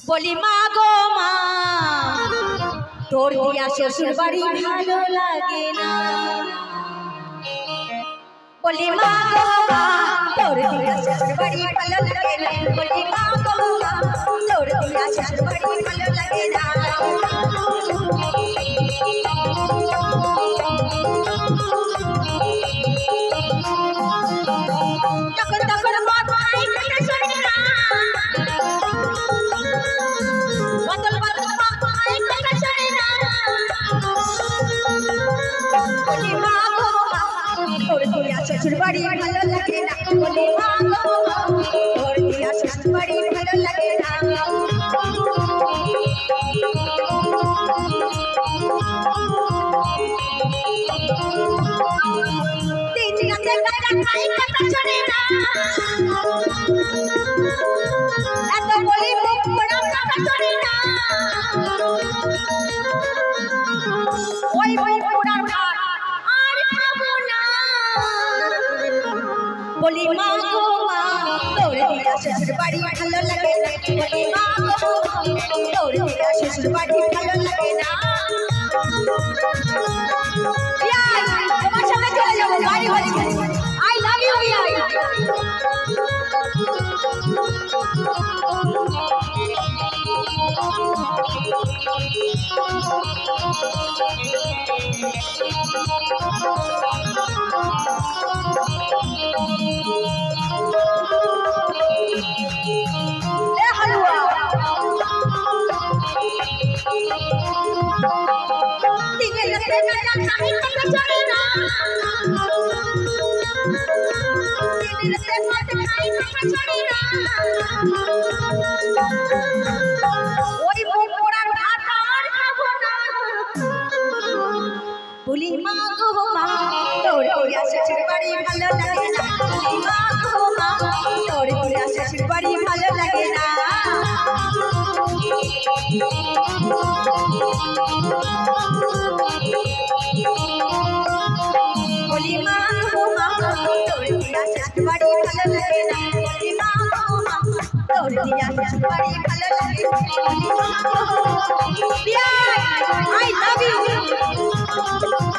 বলি মা গো মা তোর দিয়া শ্বশুর বাড়ি ভালো লাগে না বলি মা গো মা তোর দিয়া শ্বশুর বাড়ি ভালো লাগে না বলি মা গো মা তোর দিয়া শ্বশুর বাড়ি ভালো লাগে না তখন তখন মত খাই কথা শুনি না বদল বদল মত খাই কথা শুনি না বলি মা গো মা তোর দিয়া শ্বশুর বাড়ি ভালো লাগে না বলি মা গো মা তোর দিয়া শ্বশুর বাড়ি ভালো লাগে না খাই কথা শুনি না এত বলি মুখ পড়া কথা শুনি না ওই পোড়ার ভাত আর খাবো না বলি মা গো মা তোর দিয়া শ্বশুর বাড়ি ভালো লাগে না বলি মা গো তোর দিয়া শ্বশুর বাড়ি ভালো লাগে না তোমার সাথে চলে যাবো বাড়ি হচ্ছে I love you, বলি মা গো মা তোর দিয়া শ্বশুর বাড়ি ভালো লাগে না বলি মা গো মা তোর দিয়া শ্বশুর বাড়ি ভালো লাগে না বলি মা গো মা তোর দিয়া শ্বশুর বাড়ি ভালো লাগে না বলি মা গো মা তোর দিয়া শ্বশুর বাড়ি ভালো লাগে না বলি মা গো I love you